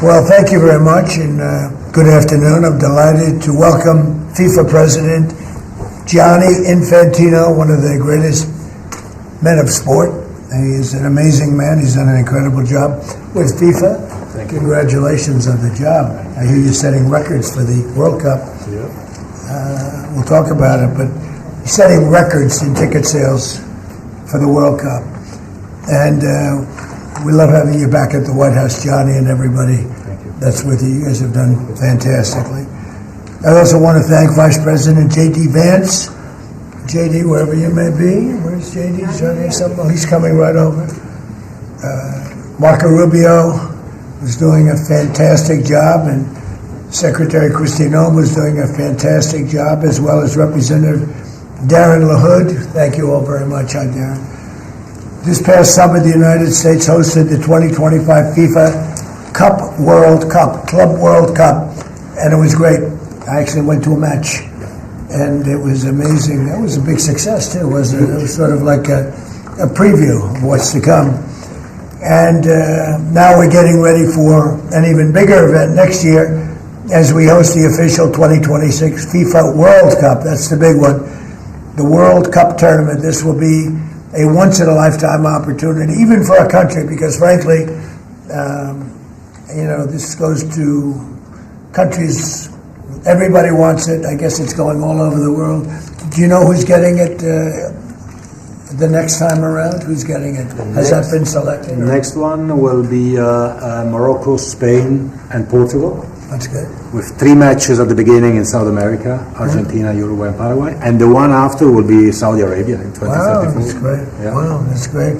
Well, thank you very much, and good afternoon. I'm delighted to welcome FIFA President Gianni Infantino, one of the greatest men of sport. He is an amazing man. He's done an incredible job with FIFA. Thank you. Congratulations on the job. I hear you're setting records for the World Cup. Yeah. We'll talk about it, but you're setting records in ticket sales for the World Cup. And we love having you back at the White House, Johnny, and everybody that's with you. You guys have done fantastically. I also want to thank Vice President J.D. Vance. J.D., wherever you may be. Where's J.D.? He's coming right over. Marco Rubio was doing a fantastic job, and Secretary Kristi Noem was doing a fantastic job, as well as Representative Darren LaHood. Thank you all very much. Hi, Darren. This past summer, the United States hosted the 2025 FIFA Club World Cup, and it was great. I actually went to a match, and it was amazing. That was a big success, too, wasn't it? It was sort of like a preview of what's to come. And now we're getting ready for an even bigger event next year as we host the official 2026 FIFA World Cup. That's the big one. The World Cup tournament. This will be a once-in-a-lifetime opportunity, even for a country, because frankly, this goes to countries, everybody wants it. I guess it's going all over the world. Do you know who's getting it the next time around? Who's getting it? Has that been selected? The next one will be Morocco, Spain, and Portugal. That's good. With 3 matches at the beginning in South America, Argentina, Uruguay, and Paraguay. And the one after will be Saudi Arabia in 2034. Wow, that's great. Yeah. Wow, that's great.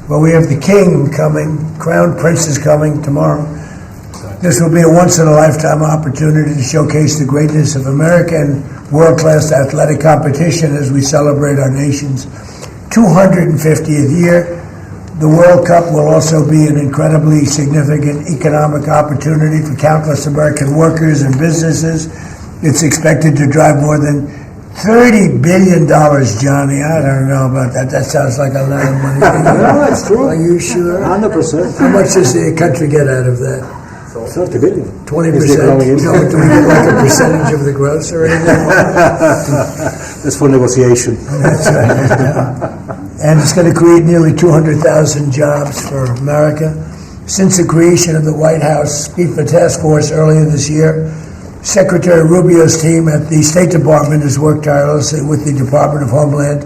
Well, we have the king coming, Crown Prince is coming tomorrow. Exactly. This will be a once-in-a-lifetime opportunity to showcase the greatness of American world-class athletic competition as we celebrate our nation's 250th year. The World Cup will also be an incredibly significant economic opportunity for countless American workers and businesses. It's expected to drive more than $30 billion, Johnny. I don't know about that. That sounds like a lot of money. No, that's true. Are you sure? 100%. How much does the country get out of that? 30 billion. 20%? Do we get like a percentage of the gross or anything? That's for negotiation. That's right. And it's going to create nearly 200,000 jobs for America. Since the creation of the White House FIFA Task Force earlier this year, Secretary Rubio's team at the State Department has worked tirelessly with the Department of Homeland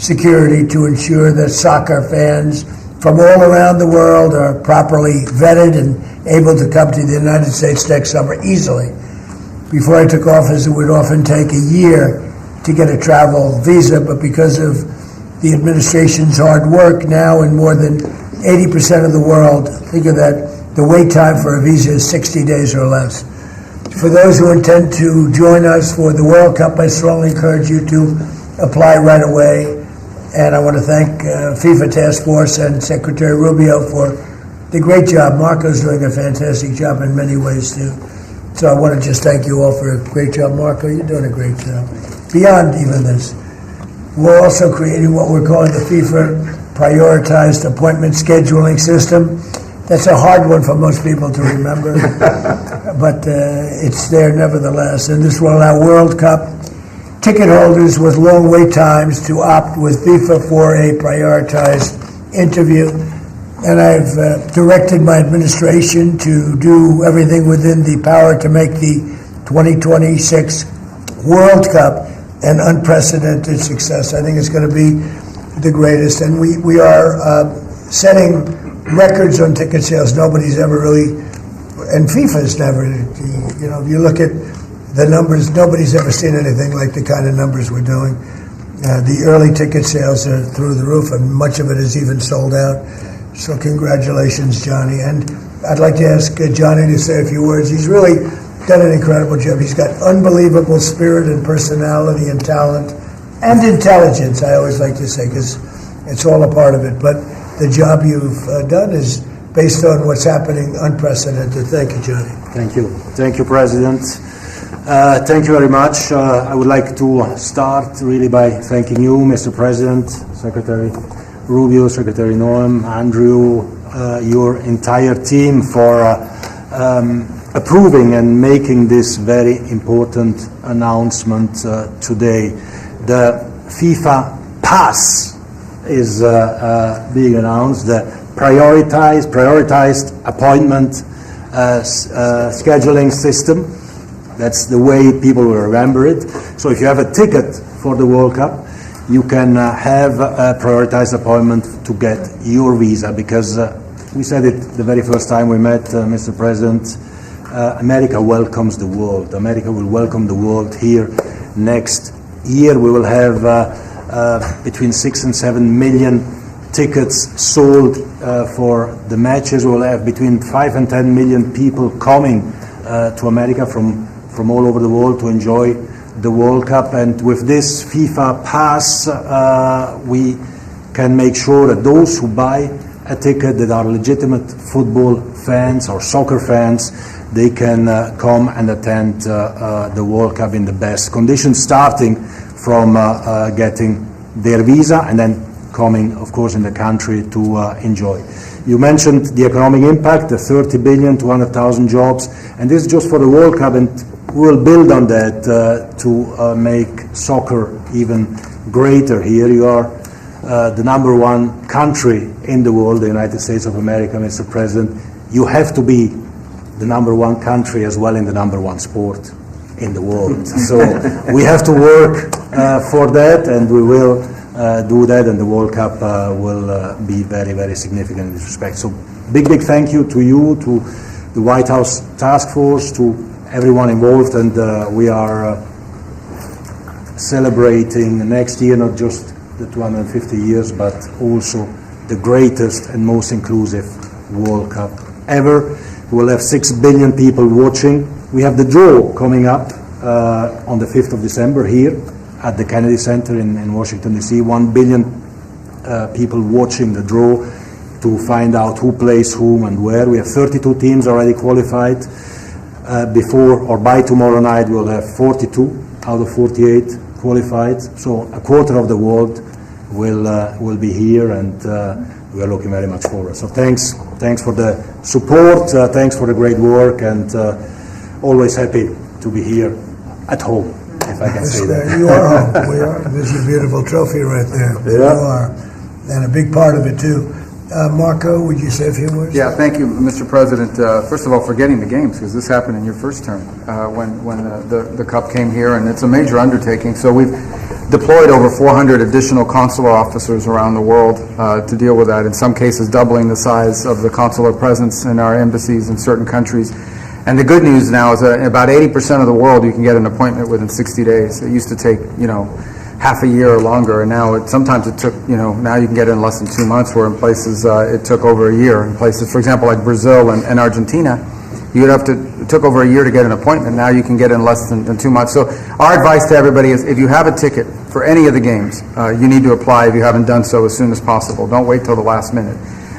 Security to ensure that soccer fans from all around the world are properly vetted and able to come to the United States next summer easily. Before I took office, it would often take a year to get a travel visa, but because of the administration's hard work, now in more than 80% of the world, think of that, the wait time for a visa is 60 days or less. For those who intend to join us for the World Cup, I strongly encourage you to apply right away. And I want to thank FIFA Task Force and Secretary Rubio for the great job. Marco's doing a fantastic job in many ways, too. So I want to just thank you all for a great job. Marco, you're doing a great job. Beyond even this, we're also creating what we're calling the FIFA Prioritized Appointment Scheduling System. That's a hard one for most people to remember, but it's there nevertheless. And this will allow World Cup ticket holders with long wait times to opt with FIFA for a prioritized interview. And I've directed my administration to do everything within the power to make the 2026 World Cup an unprecedented success. I think it's going to be the greatest. And we are setting records on ticket sales. Nobody's ever really, and FIFA's never, if you look at the numbers, nobody's ever seen anything like the kind of numbers we're doing. The early ticket sales are through the roof, and much of it is even sold out. So congratulations, Johnny. And I'd like to ask Johnny to say a few words. He's really done an incredible job. He's got unbelievable spirit and personality and talent and intelligence, I always like to say, because it's all a part of it. But the job you've done is based on what's happening, unprecedented. Thank you, Johnny. Thank you. Thank you, President. Thank you very much. I would like to start really by thanking you, Mr. President, Secretary Rubio, Secretary Noem, Andrew, your entire team for approving and making this very important announcement today. The FIFA Pass is being announced, the prioritized appointment scheduling system. That's the way people will remember it. So if you have a ticket for the World Cup, you can have a prioritized appointment to get your visa, because we said it the very first time we met, Mr. President, America welcomes the world. America will welcome the world here next year. We will have between 6 and 7 million tickets sold for the matches. We will have between 5 and 10 million people coming to America from all over the world to enjoy the World Cup. And with this FIFA Pass, we can make sure that those who buy a ticket that are legitimate football fans or soccer fans, they can come and attend the World Cup in the best conditions, starting from getting their visa and then coming, of course, in the country to enjoy. You mentioned the economic impact, the 30 billion, 200,000 jobs, and this is just for the World Cup, and we'll build on that to make soccer even greater here. You are the number one country in the world, the United States of America, Mr. President. You have to be the number one country as well in the number one sport in the world. So we have to work for that, and we will do that, and the World Cup will be very, very significant in this respect. So big thank you to you, to the White House Task Force, to everyone involved, and we are celebrating next year not just the 250 years, but also the greatest and most inclusive World Cup ever. We'll have 6 billion people watching. We have the draw coming up on the 5th of December here at the Kennedy Center in Washington, D.C. 1 billion people watching the draw to find out who plays whom and where. We have 32 teams already qualified. Before or by tomorrow night, we'll have 42 out of 48 qualified. So a quarter of the world will be here, and we are looking very much forward. So thanks for the support, thanks for the great work, and always happy to be here at home, if I can say that. You are home. We are. This is a beautiful trophy right there. Yeah. You are, and a big part of it too. Marco, would you say a few words? Yeah, thank you, Mr. President. First of all, for getting the games, because this happened in your first term when the Cup came here, and it's a major undertaking. So we've deployed over 400 additional consular officers around the world to deal with that, in some cases doubling the size of the consular presence in our embassies in certain countries. And the good news now is that about 80% of the world you can get an appointment within 60 days. It used to take, half a year or longer, and now sometimes it took, now you can get it in less than 2 months, where in places it took over a year. In places, for example, like Brazil and Argentina, it took over a year to get an appointment. Now you can get it in less than 2 months. So our advice to everybody is, if you have a ticket for any of the games, you need to apply if you haven't done so as soon as possible. Don't wait till the last minute.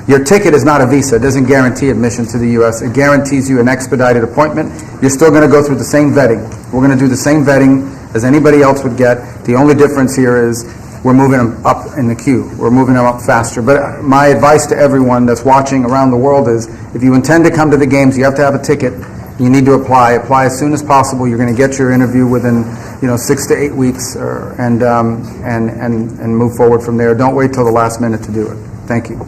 Your ticket is not a visa. It doesn't guarantee admission to the U.S. It guarantees you an expedited appointment. You're still going to go through the same vetting. We're going to do the same vetting as anybody else would get. The only difference here is we're moving them up in the queue. We're moving them up faster. But my advice to everyone that's watching around the world is, if you intend to come to the games, you have to have a ticket. You need to apply. Apply as soon as possible. You're going to get your interview within 6 to 8 weeks, and move forward from there. Don't wait till the last minute to do it. Thank you.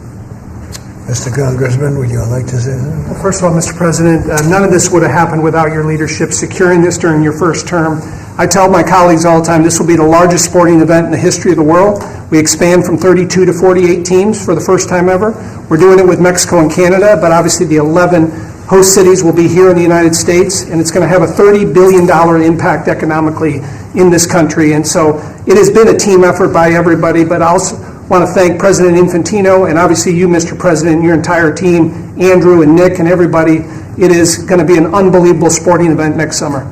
Mr. Congressman, would you like to say something? Well, first of all, Mr. President, none of this would have happened without your leadership securing this during your first term. I tell my colleagues all the time, this will be the largest sporting event in the history of the world. We expand from 32 to 48 teams for the first time ever. We're doing it with Mexico and Canada, but obviously the 11 host cities will be here in the United States, and it's going to have a $30 billion impact economically in this country. And so it has been a team effort by everybody, but I also want to thank President Infantino, and obviously you, Mr. President, and your entire team, Andrew and Nick and everybody. It is going to be an unbelievable sporting event next summer.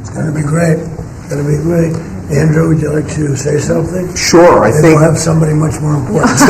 It's going to be great. It's going to be great. Andrew, would you like to say something? Sure, I think we'll have somebody much more important.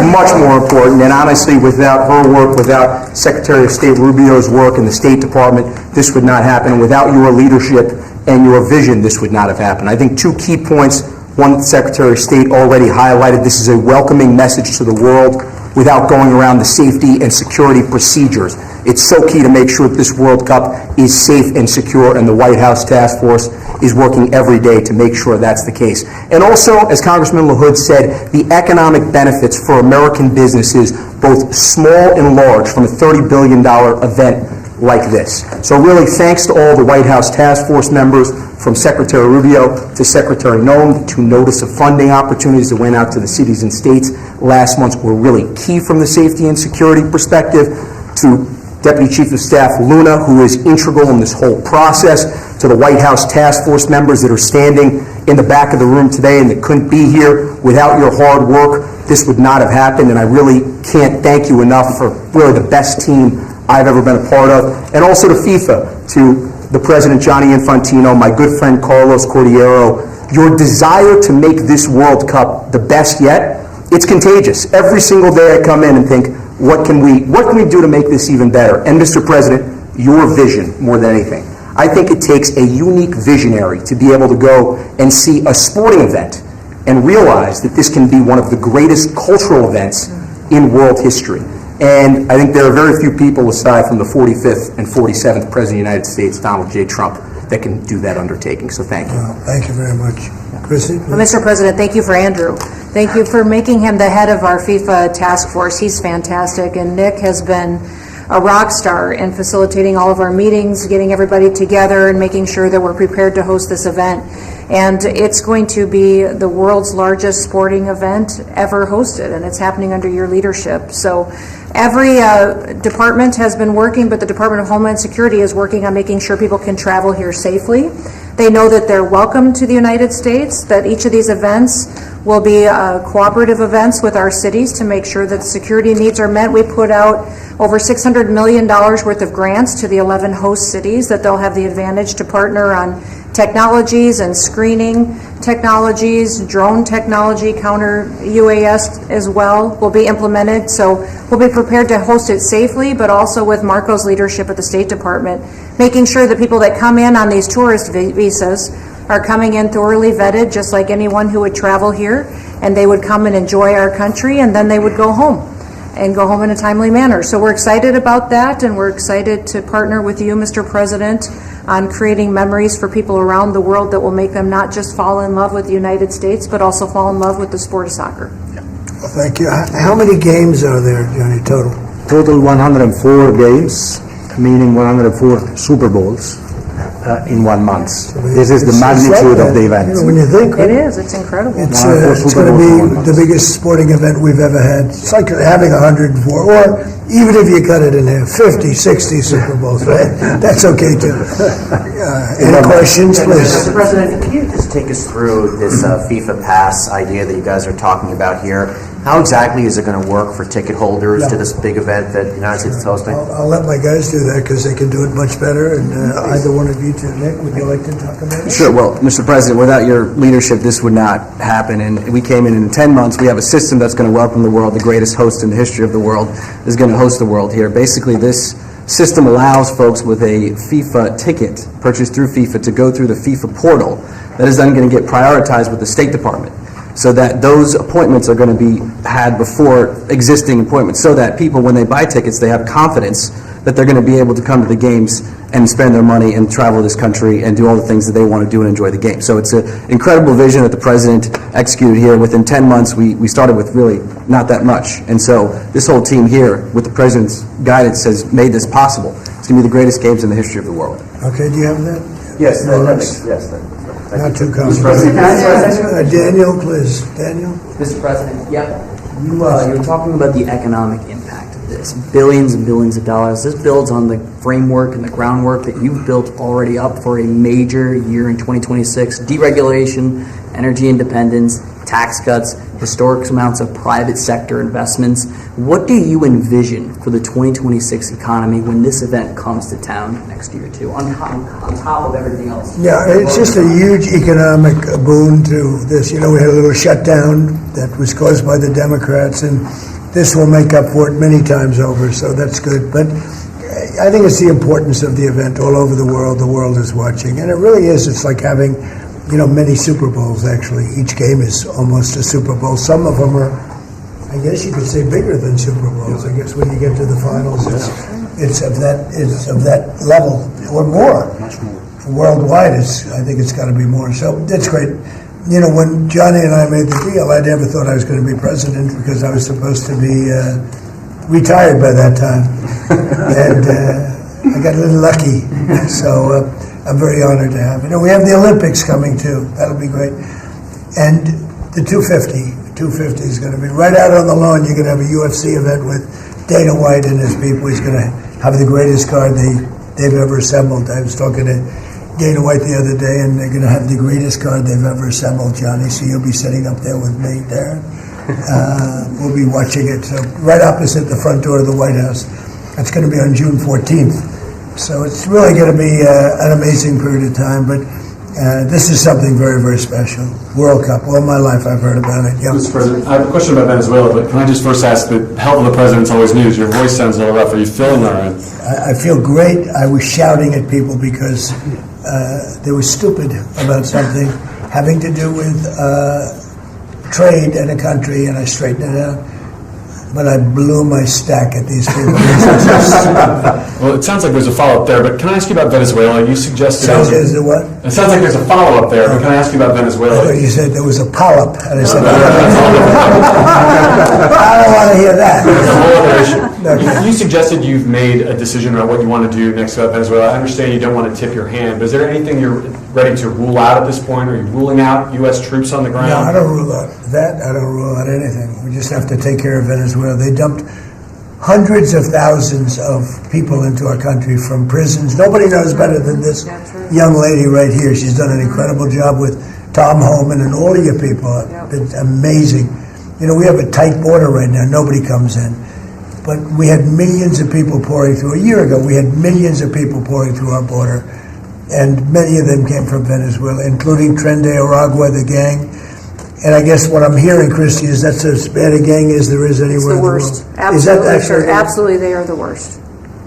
much more important, and honestly, without her work, without Secretary of State Rubio's work in the State Department, this would not happen. Without your leadership and your vision, this would not have happened. I think two key points. One, the Secretary of State already highlighted. This is a welcoming message to the world without going around the safety and security procedures. It's so key to make sure that this World Cup is safe and secure, and the White House Task Force is working every day to make sure that's the case. And also, as Congressman LaHood said, the economic benefits for American businesses, both small and large, from a $30 billion event like this. So really, thanks to all the White House Task Force members, from Secretary Rubio to Secretary Noem. The 2 notice of funding opportunities that went out to the cities and states last month were really key from the safety and security perspective. To Deputy Chief of Staff Luna, who is integral in this whole process, to the White House Task Force members that are standing in the back of the room today and that couldn't be here. Without your hard work, this would not have happened, and I really can't thank you enough for really the best team I've ever been a part of. And also to FIFA, to the President Gianni Infantino, my good friend Carlos Cordiero, your desire to make this World Cup the best yet, it's contagious. Every single day I come in and think, what can we do to make this even better? And Mr. President, your vision more than anything. I think it takes a unique visionary to be able to go and see a sporting event and realize that this can be one of the greatest cultural events in world history. And I think there are very few people, aside from the 45th and 47th President of the United States, Donald J. Trump, that can do that undertaking. So thank you. Thank you very much. Chrissy? Well, Mr. President, thank you for Andrew. Thank you for making him the head of our FIFA task force. He's fantastic. And Nick has been a rock star in facilitating all of our meetings, getting everybody together, and making sure that we're prepared to host this event. And it's going to be the world's largest sporting event ever hosted, and it's happening under your leadership. So every department has been working, but the Department of Homeland Security is working on making sure people can travel here safely. They know that they're welcome to the United States, that each of these events will be cooperative events with our cities to make sure that security needs are met. We put out over $600 million worth of grants to the 11 host cities that they'll have the advantage to partner on technologies and screening technologies, drone technology, counter UAS as well will be implemented. So we'll be prepared to host it safely, but also with Marco's leadership at the State Department, making sure that people that come in on these tourist visas are coming in thoroughly vetted, just like anyone who would travel here, and they would come and enjoy our country, and then they would go home in a timely manner. So we're excited about that, and we're excited to partner with you, Mr. President, on creating memories for people around the world that will make them not just fall in love with the United States, but also fall in love with the sport of soccer. Well, thank you. How many games are there, Johnny, total? Total 104 games, meaning 104 Super Bowls in 1 month. This is the magnitude of the event. You know, when you think It is. It's incredible. it's going to be the biggest sporting event we've ever had. It's like having 104, or even if you cut it in half, 50, 60 Super Bowls, right? That's okay too. Any questions, please? Mr. President, can you just take us through this FIFA Pass idea that you guys are talking about here? How exactly is it going to work for ticket holders to this big event that the United States is hosting? I'll let my guys do that because they can do it much better. And either one of you two, Nick, would you like to talk about it? Sure. Well, Mr. President, without your leadership, this would not happen. And we came in 10 months. We have a system that's going to welcome the world. The greatest host in the history of the world is going to host the world here. Basically, this system allows folks with a FIFA ticket purchased through FIFA to go through the FIFA portal. That is then going to get prioritized with the State Department, so that those appointments are going to be had before existing appointments, so that people, when they buy tickets, they have confidence that they're going to be able to come to the games and spend their money and travel this country and do all the things that they want to do and enjoy the game. So it's an incredible vision that the President executed here. Within 10 months, we started with really not that much. And so this whole team here, with the President's guidance, has made this possible. It's going to be the greatest games in the history of the world. Okay, do you have that? Yes, Yes. Not too complicated. Daniel, please. Daniel? Mr. President, you're talking about the economic impact of this. Billions and billions of dollars. This builds on the framework and the groundwork that you've built already up for a major year in 2026. Deregulation, energy independence, tax cuts, historic amounts of private sector investments. What do you envision for the 2026 economy when this event comes to town next year, too, on top of everything else? Yeah, it's just a huge economic boon to this. You know, we had a little shutdown that was caused by the Democrats, and this will make up for it many times over, so that's good. But I think it's the importance of the event all over the world is watching, and it really is. It's like having, you know, many Super Bowls, actually. Each game is almost a Super Bowl. Some of them are, I guess you could say, bigger than Super Bowls. I guess when you get to the finals, it's of that level or more. Much more. Worldwide, I think it's got to be more. So that's great. You know, when Johnny and I made the deal, I never thought I was going to be president because I was supposed to be retired by that time, and I got a little lucky. So I'm very honored to have it. And we have the Olympics coming too. That'll be great. And the 250 is going to be right out on the lawn. You're going to have a UFC event with Dana White and his people. He's going to have the greatest card they've ever assembled. I was talking to Dana White the other day, and they're going to have the greatest card they've ever assembled, Johnny. So you'll be sitting up there with me, Darren. We'll be watching it. So right opposite the front door of the White House. That's going to be on June 14th. So it's really going to be an amazing period of time. But this is something very, very special. World Cup. All my life I've heard about it. Yeah. Mr. President, I have a question about Venezuela, but can I just first ask, the health of the president's always news. Your voice sounds a little rough. Are you feeling all right? I feel great. I was shouting at people because they were stupid about something having to do with trade in a country, and I straightened it out. But I blew my stack at these people. Well, it sounds like there's a follow-up there, but can I ask you about Venezuela? You suggested... Is there what? It sounds like there's a follow-up there, but can I ask you about I Venezuela? thought you said there was a polyp, and I said, I don't want to hear that. There's a whole other issue. Okay. You suggested you've made a decision about what you want to do next about Venezuela. I understand you don't want to tip your hand, but is there anything you're ready to rule out at this point? Are you ruling out U.S. troops on the ground? No, I don't rule out that. I don't rule out anything. We just have to take care of Venezuela. They dumped hundreds of thousands of people into our country from prisons. Nobody knows better than this young lady right here. She's done an incredible job with Tom Homan and all of your people. It's amazing. You know, we have a tight border right now. Nobody comes in. But we had millions of people pouring through. A year ago, we had millions of people pouring through our border. And many of them came from Venezuela, including Tren de Aragua, the gang. And I guess what I'm hearing, Christy, is that's as bad a gang as there is anywhere in the world. It's the worst. Is that Absolutely, actually? sure. Absolutely, they are the worst.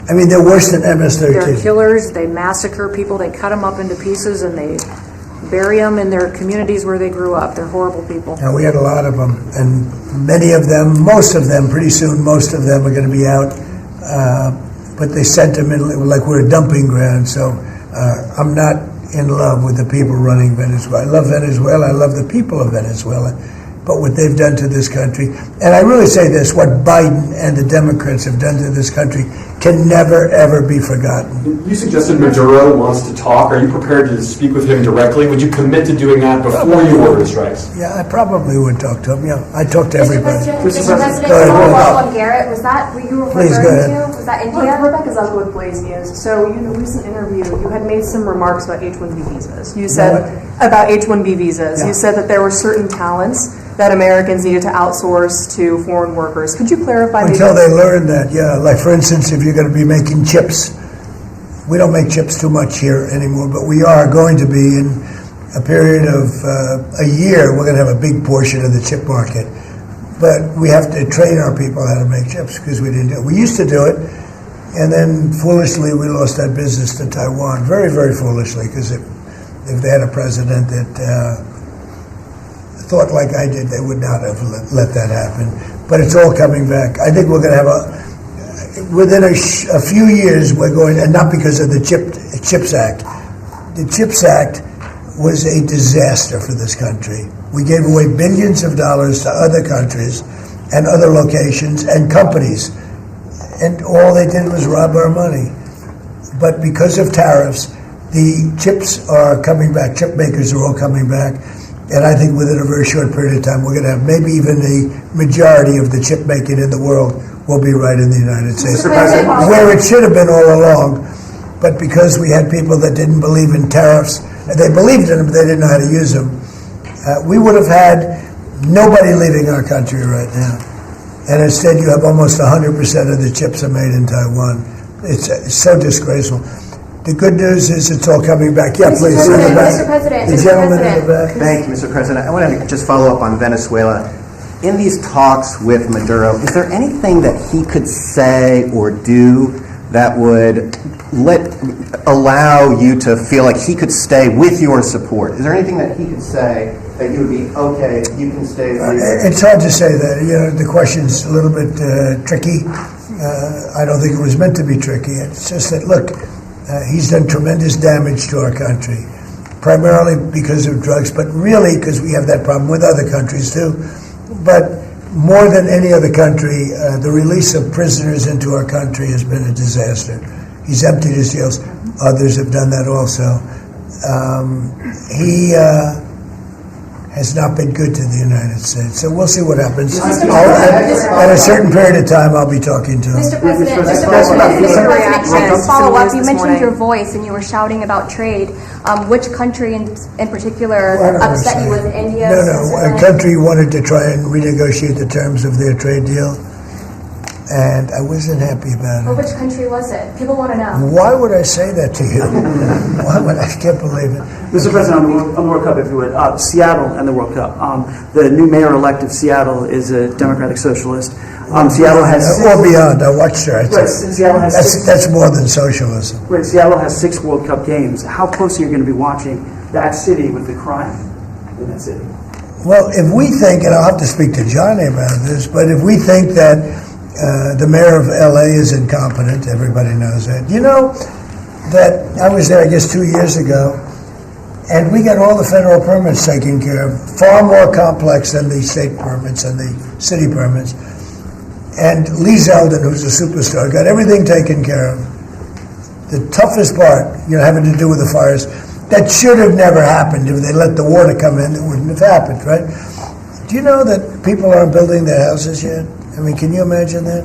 I mean, they're worse than MS-13. They're killers. They massacre people. They cut them up into pieces and they bury them in their communities where they grew up. They're horrible people. And we had a lot of them, and many of them, most of them, pretty soon, most of them are going to be out. But they sent them in like we're a dumping ground. So I'm not in love with the people running Venezuela. I love Venezuela. I love the people of Venezuela. But what they've done to this country, and I really say this, what Biden and the Democrats have done to this country can never, ever be forgotten. You suggested Maduro wants to talk. Are you prepared to speak with him directly? Would you commit to doing that before you order the strikes? Yeah, I probably would talk to him. Yeah, I talk to everybody. Mr. President, Go ahead, Ronald Garrett, was that what you were Please, go referring ahead. to? Was that India? Rebecca Zalko with Blaze News. So, in a recent interview, you had made some remarks about H-1B visas. You said about H-1B visas. Yeah. You said that there were certain talents that Americans needed to outsource to foreign workers. Could you clarify? Until they learn that, yeah. Like, for instance, if you're going to be making chips, we don't make chips too much here anymore, but we are going to be in a period of a year. We're going to have a big portion of the chip market. But we have to train our people how to make chips because we didn't do it. We used to do it, and then foolishly we lost that business to Taiwan. Very, very foolishly, because if they had a president that thought like I did, they would not have let that happen. But it's all coming back. I think we're going to have within a few years, we're going, and not because of the CHIPS Act. The CHIPS Act was a disaster for this country. We gave away billions of dollars to other countries and other locations and companies, and all they did was rob our money. But because of tariffs, the chips are coming back. Chip makers are all coming back. And I think within a very short period of time, we're going to have maybe even the majority of the chip making in the world will be right in the United States. Where it should have been all along. But because we had people that didn't believe in tariffs, they believed in them, but they didn't know how to use them, we would have had nobody leaving our country right now. And instead, you have almost 100% of the chips are made in Taiwan. It's so disgraceful. The good news is it's all coming back. Yeah, please. Mr. President, the gentleman in the back. Thank you, Mr. President. I want to just follow up on Venezuela. In these talks with Maduro, is there anything that he could say or do that would allow you to feel like he could stay with your support? Is there anything that he could say that you would be, okay, you can stay? It's hard to say that. You know, the question's a little bit tricky. I don't think it was meant to be tricky. It's just that, look, he's done tremendous damage to our country, primarily because of drugs, but really because we have that problem with other countries too. But more than any other country, the release of prisoners into our country has been a disaster. He's emptied his jails. Others have done that also. He has not been good to the United States. So we'll see what happens. At a certain period of time, I'll be talking to him. Mr. President, can I follow up? You mentioned your voice and you were shouting about trade. Which country in particular upset you with India? No, a country wanted to try and renegotiate the terms of their trade deal, and I wasn't happy about Or it. which country was it? People want to know. Why would I say that to you? Why would I? Can't believe it. Mr. President, on the World Cup, if you would, Seattle and the World Cup. The new mayor-elect of Seattle is a Democratic Socialist. Seattle has or beyond. I watched her. Right, Seattle has That's more than socialism. Right, Seattle has 6 World Cup games. How close are you going to be watching that city with the crime in that city? Well, if we think, and I'll have to speak to Johnny about this, but if we think that the mayor of L.A. is incompetent, everybody knows that. You know that I was there, I guess, 2 years ago, and we got all the federal permits taken care of, far more complex than the state permits and the city permits. And Lee Zeldin, who's a superstar, got everything taken care of. The toughest part, having to do with the fires, that should have never happened. If they let the water come in, it wouldn't have happened, right? Do you know that people aren't building their houses yet? I mean, can you imagine that?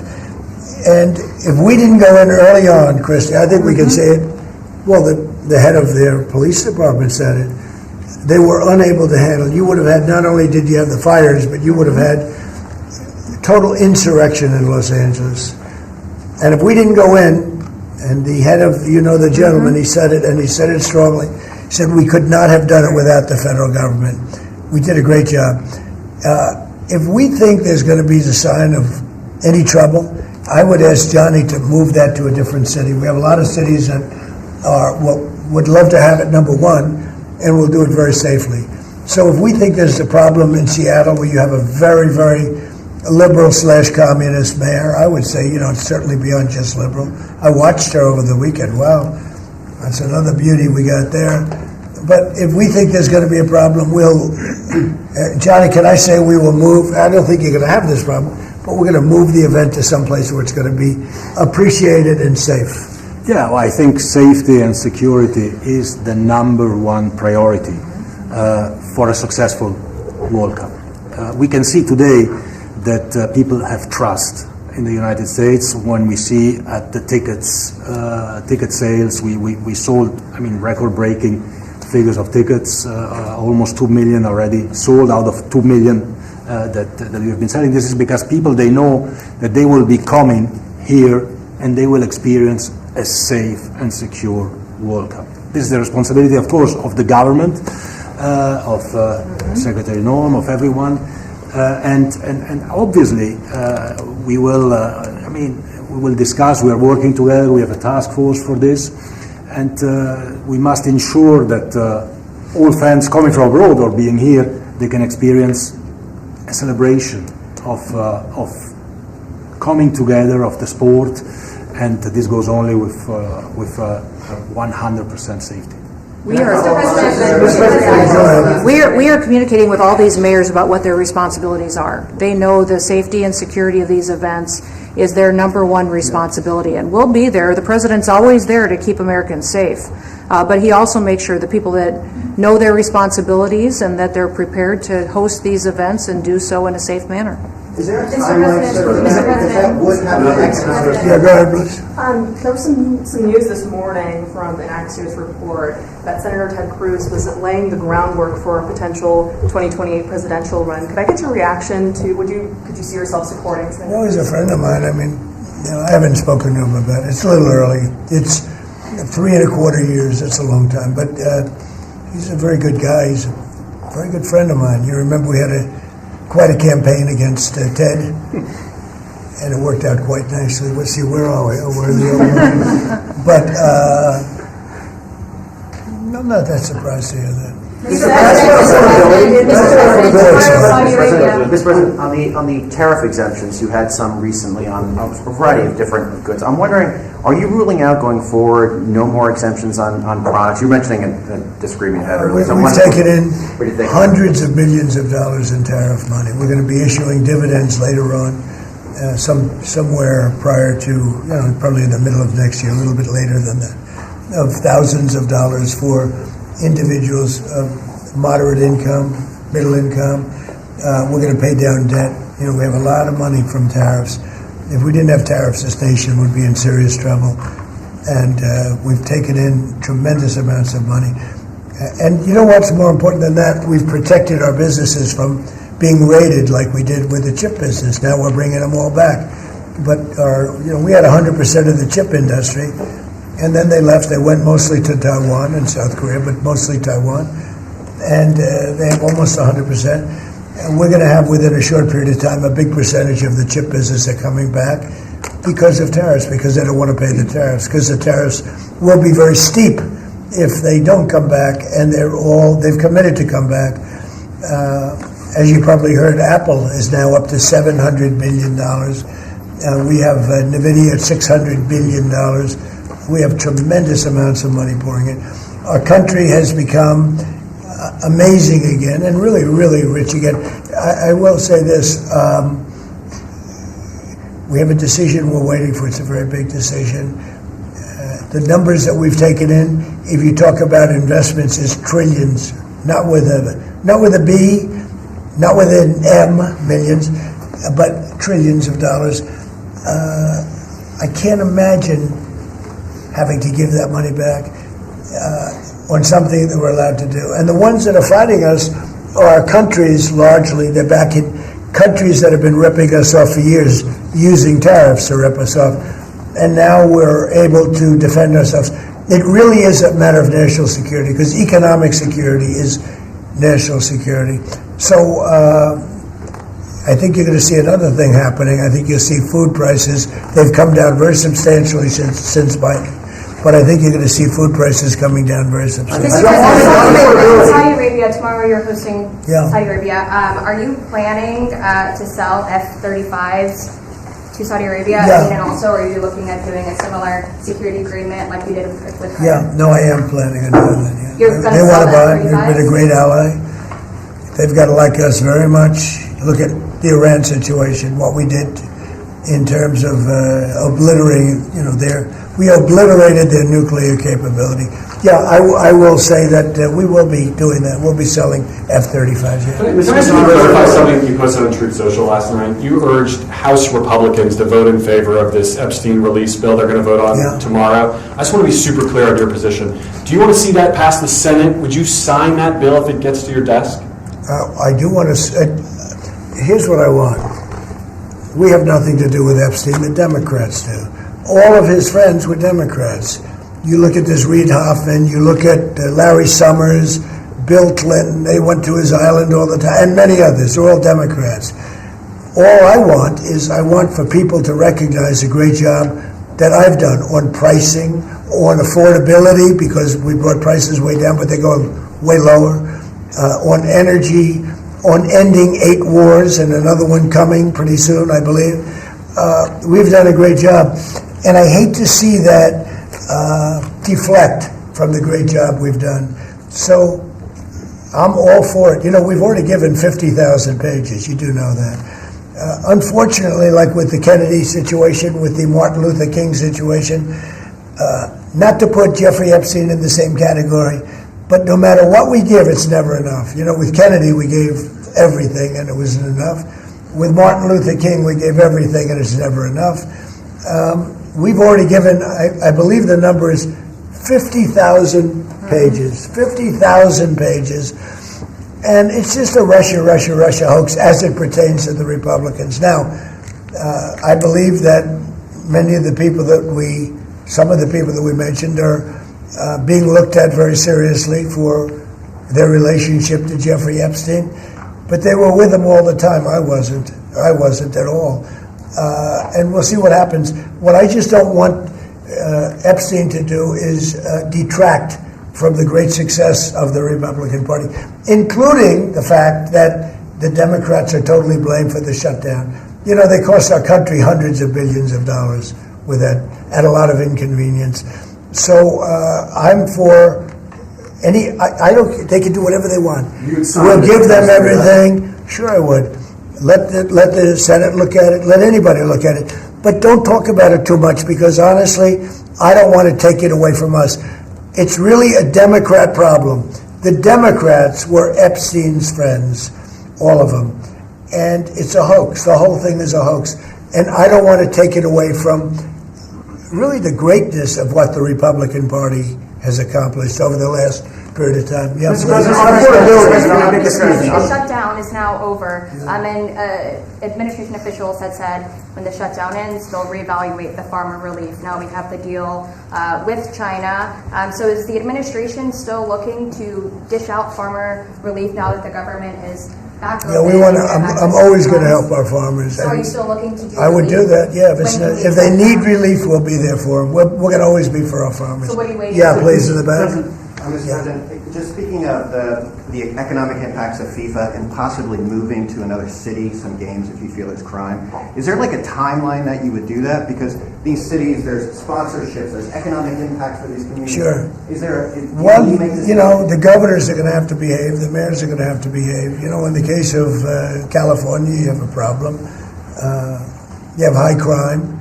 And if we didn't go in early on, Christy, I think we can say it. Well, the head of their police department said it. They were unable to handle. You would have had, not only did you have the fires, but you would have had total insurrection in Los Angeles. And if we didn't go in, and the head of, the gentleman, he said it, and he said it strongly, he said we could not have done it without the federal government. We did a great job. If we think there's going to be the sign of any trouble, I would ask Johnny to move that to a different city. We have a lot of cities that would love to have it number one, and we'll do it very safely. So if we think there's a problem in Seattle where you have a very, very liberal/communist mayor, I would say, it's certainly beyond just liberal. I watched her over the weekend. Wow, that's another beauty we got there. But if we think there's going to be a problem, Johnny, can I say we will move? I don't think you're going to have this problem, but we're going to move the event to someplace where it's going to be appreciated and safe. Yeah, well, I think safety and security is the number one priority for a successful World Cup. We can see today that people have trust in the United States when we see at the ticket sales, we sold, record-breaking figures of tickets, almost 2 million already sold out of 2 million that we have been selling. This is because people, they know that they will be coming here and they will experience a safe and secure World Cup. This is the responsibility, of course, of the government, of Secretary Norm, of everyone. And obviously, we will. We will discuss. We are working together. We have a task force for this, and we must ensure that all fans coming from abroad or being here, they can experience a celebration of coming together of the sport, and this goes only with 100% safety. We are communicating with all these mayors about what their responsibilities are. They know the safety and security of these events is their number one responsibility, and we'll be there. The president's always there to keep Americans safe, but he also makes sure the people that know their responsibilities and that they're prepared to host these events and do so in a safe manner. Is there a timeline, sir? That would have an excellent. Yeah, go ahead, please. There was some news this morning from an Axios report that Senator Ted Cruz was laying the groundwork for a potential 2028 presidential run. Could I get your reaction to? Could you see yourself supporting? Well, he's a friend of mine. I haven't spoken to him about it. It's a little early. It's 3.25 years. That's a long time. But he's a very good guy. He's a very good friend of mine. You remember we had quite a campaign against Ted, and it worked out quite nicely. Let's see, where are we? Oh, we're the old one. But I'm not that surprised to hear that. Mr. President, on the tariff exemptions, you had some recently on a variety of different goods. I'm wondering, are you ruling out going forward no more exemptions on products? You were mentioning a disagreement you had earlier. We've taken in hundreds of millions of dollars in tariff money. We're going to be issuing dividends later on, somewhere prior to, probably in the middle of next year, a little bit later than that, of thousands of dollars for individuals of moderate income, middle income. We're going to pay down debt. We have a lot of money from tariffs. If we didn't have tariffs, this nation would be in serious trouble. And we've taken in tremendous amounts of money. And you know what's more important than that? We've protected our businesses from being raided like we did with the chip business. Now we're bringing them all back. But we had 100% of the chip industry. And then they left. They went mostly to Taiwan and South Korea, but mostly Taiwan. And they have almost 100%. And we're going to have, within a short period of time, a big percentage of the chip business are coming back because of tariffs, because they don't want to pay the tariffs, because the tariffs will be very steep if they don't come back, and they've committed to come back. As you probably heard, Apple is now up to $700 billion. We have NVIDIA at $600 billion. We have tremendous amounts of money pouring in. Our country has become amazing again and really, really rich again. I will say this. We have a decision we're waiting for. It's a very big decision. The numbers that we've taken in, if you talk about investments, is trillions, not with a B, not with an M, millions, but trillions of dollars. I can't imagine having to give that money back on something that we're allowed to do. And the ones that are fighting us are countries, largely. They're back in countries that have been ripping us off for years, using tariffs to rip us off. And now we're able to defend ourselves. It really is a matter of national security, because economic security is national security. So I think you're going to see another thing happening. I think you'll see food prices. They've come down very substantially since Biden. But I think you're going to see food prices coming down very substantially. Saudi Arabia, tomorrow you're hosting Saudi Arabia. Are you planning to sell F-35s to Saudi Arabia? Yeah. And also, are you looking at doing a similar security agreement like you did with Qatar? Yeah, no, I am planning on doing that. You're They want to buy. F-35s? They've been a great ally. They've got to like us very much. Look at the Iran situation, what we did in terms of obliterating, we obliterated their nuclear capability. Yeah, I will say that we will be doing that. We'll be selling F-35s. Can I just clarify something you posted on Truth Social last night? You urged House Republicans to vote in favor of this Epstein release bill they're going to vote on tomorrow. I just want to be super clear on your position. Do you want to see that pass the Senate? Would you sign that bill if it gets to your desk? I do want to. Here's what I want. We have nothing to do with Epstein. The Democrats do. All of his friends were Democrats. You look at this Reid Hoffman, you look at Larry Summers, Bill Clinton, they went to his island all the time, and many others. They're all Democrats. All I want for people to recognize the great job that I've done on pricing, on affordability, because we brought prices way down, but they go way lower, on energy, on ending 8 wars and another one coming pretty soon, I believe. We've done a great job. And I hate to see that deflect from the great job we've done. So I'm all for it. We've already given 50,000 pages. You do know that. Unfortunately, like with the Kennedy situation, with the Martin Luther King situation, not to put Jeffrey Epstein in the same category, but no matter what we give, it's never enough. With Kennedy, we gave everything, and it wasn't enough. With Martin Luther King, we gave everything, and it's never enough. We've already given, I believe the number is 50,000 pages. 50,000 pages. And it's just a Russia hoax as it pertains to the Republicans. Now, I believe that some of the people that we mentioned are being looked at very seriously for their relationship to Jeffrey Epstein. But they were with him all the time. I wasn't at all. And we'll see what happens. What I just don't want Epstein to do is detract from the great success of the Republican Party, including the fact that the Democrats are totally blamed for the shutdown. You know, they cost our country hundreds of billions of dollars with that, at a lot of inconvenience. So I'm for any. I don't. They can do whatever they want. We'll give them everything. Sure, I would. Let the Senate look at it. Let anybody look at it. But don't talk about it too much, because honestly, I don't want to take it away from us. It's really a Democrat problem. The Democrats were Epstein's friends, all of them. And it's a hoax. The whole thing is a hoax. And I don't want to take it away from really the greatness of what the Republican Party has accomplished over the last period of time. Yeah, The shutdown is now over. And administration officials had said when the shutdown ends, they'll reevaluate the farmer relief. Now we have the deal with China. So is the administration still looking to dish out farmer relief now that the government is back open? Yeah, we want to. I'm always going to help our farmers. So are you still looking to do I would relief? do that, yeah. If they need relief, we'll be there for them. We're going to always be for our farmers. So what are you waiting Yeah, for? please, in the back. Mr. President, just speaking of the economic impacts of FIFA and possibly moving to another city, some games if you feel it's crime, is there like a timeline that you would do that? Because these cities, there's sponsorships, there's economic impact for these communities. Sure. Is there, Well, you know, the governors are going to have to behave. The mayors are going to have to behave. You know, in the case of California, you have a problem. You have high crime,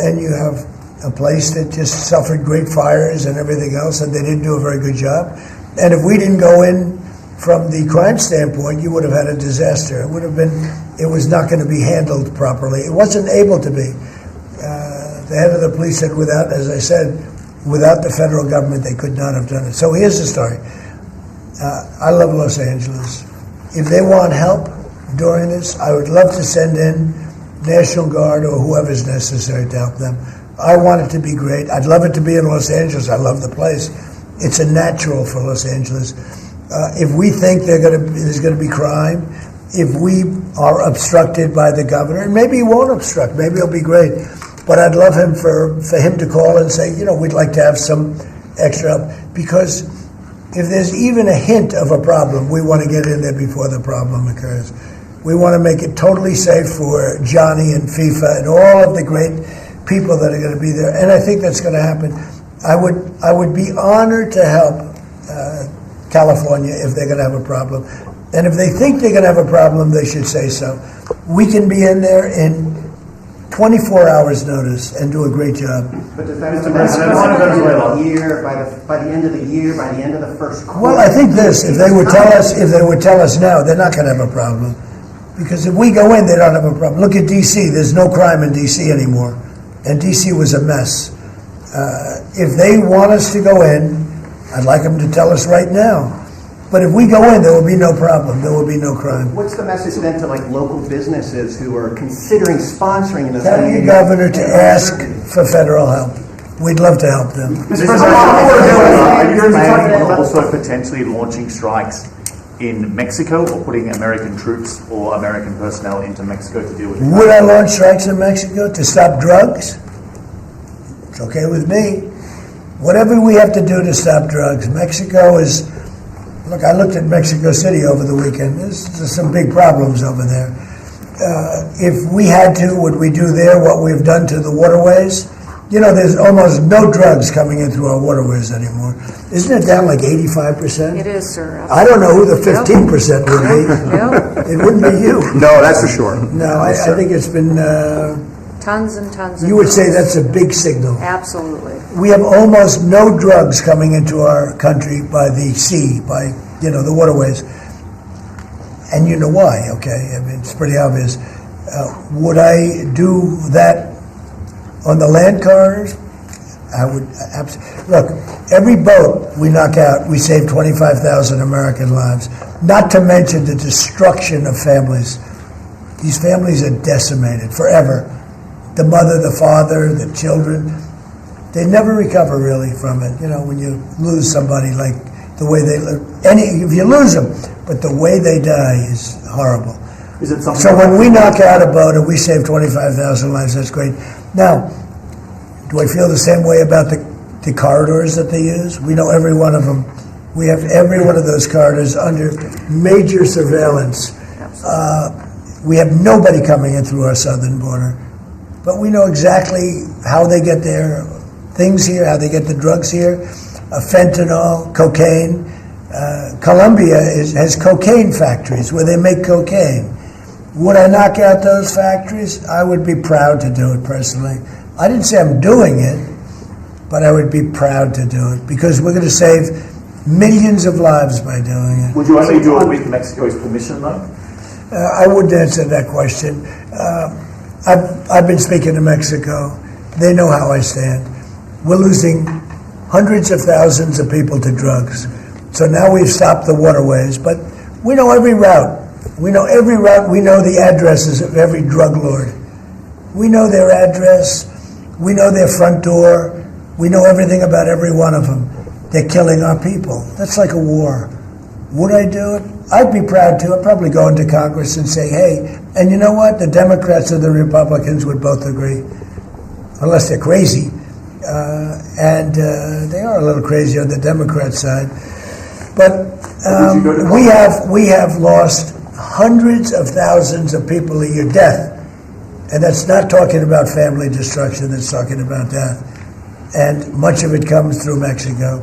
and you have a place that just suffered great fires and everything else, and they didn't do a very good job. And if we didn't go in from the crime standpoint, you would have had a disaster. It was not going to be handled properly. It wasn't able to be. The head of the police said as I said, without the federal government, they could not have done it. So here's the story. I love Los Angeles. If they want help during this, I would love to send in National Guard or whoever's necessary to help them. I want it to be great. I'd love it to be in Los Angeles. I love the place. It's a natural for Los Angeles. If we think there's going to be crime, if we are obstructed by the governor, and maybe he won't obstruct, maybe it'll be great. But I'd love him for him to call and say, you know, we'd like to have some extra help. Because if there's even a hint of a problem, we want to get in there before the problem occurs. We want to make it totally safe for Johnny and FIFA and all of the great people that are going to be there, and I think that's going to happen. I would be honored to help California if they're going to have a problem, and if they think they're going to have a problem, they should say so. We can be in there in 24 hours notice and do a great job. But does that year, by the end of the year, by the end of the first quarter? Well, I think this: if they would tell us now, they're not going to have a problem, because if we go in, they don't have a problem. Look at D.C. There's no crime in D.C. anymore. And D.C. was a mess. If they want us to go in, I'd like them to tell us right now. But if we go in, there will be no problem. There will be no crime. What's the message then to like local businesses who are considering sponsoring in this? Tell your governor to ask for federal help. We'd love to help them. Mr. President, are you planning on also potentially launching strikes in Mexico or putting American troops or American personnel into Mexico to deal with? Would I launch strikes in Mexico to stop drugs? It's okay with me. Whatever we have to do to stop drugs. Mexico is, look, I looked at Mexico City over the weekend. There's some big problems over there. If we had to, would we do there what we've done to the waterways? You know, there's almost no drugs coming in through our waterways anymore. Isn't it down like 85%? It is, sir. I don't know who the 15% would be. Yep. It wouldn't be you. No, that's for sure. No, I think it's been... Tons and tons of you would say drugs. that's a big signal. Absolutely. We have almost no drugs coming into our country by the sea, by, you know, the waterways. And you know why, okay? I mean, it's pretty obvious. Would I do that on the land corridors? I would absolutely. Look, every boat we knock out, we save 25,000 American lives. Not to mention the destruction of families. These families are decimated forever. The mother, the father, the children, they never recover really from it. You know, when you lose somebody like the way they live, if you lose them, but the way they die is horrible. Is it something? So when we knock out a boat and we save 25,000 lives, that's great. Now, do I feel the same way about the the corridors that they use. We know every one of them. We have every one of those corridors under major surveillance. We have nobody coming in through our southern border. But we know exactly how they get their things here, how they get the drugs here, fentanyl, cocaine. Colombia has cocaine factories where they make cocaine. Would I knock out those factories? I would be proud to do it personally. I didn't say I'm doing it, but I would be proud to do it because we're going to save millions of lives by doing it. Would you only do it with Mexico's permission, though? I wouldn't answer that question. I've been speaking to Mexico. They know how I stand. We're losing hundreds of thousands of people to drugs. So now we've stopped the waterways, but we know every route. We know every route. We know the addresses of every drug lord. We know their address. We know their front door. We know everything about every one of them. They're killing our people. That's like a war. Would I do it? I'd be proud to. I'd probably go into Congress and say, hey, and you know what? The Democrats and the Republicans would both agree, unless they're crazy. And they are a little crazy on the Democrat side. But we have lost hundreds of thousands of people a year, death. And that's not talking about family destruction, that's talking about death. And much of it comes through Mexico.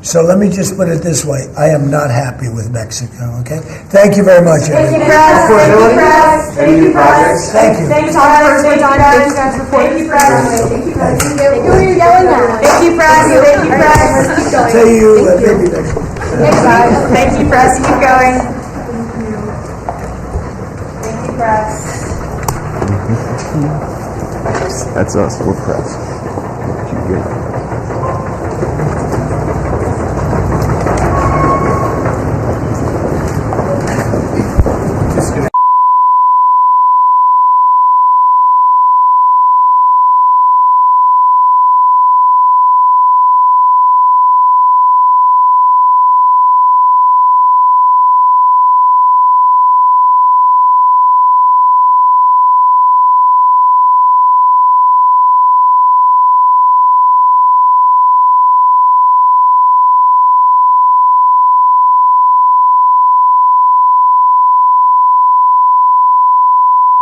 So let me just put it this way. I am not happy with Mexico, okay? Thank you very much, Thank you, everybody. press. Thank you, press. Any new projects? Thank you. Thank you, press. Thank you, guys. Thank you, press. Thank you, press. Who are you yelling at? Thank you, press. Thank you, press. Tell you, maybe next week. Thanks, guys. Thank you, press. Keep going. Thank you, press. That's us. We're press.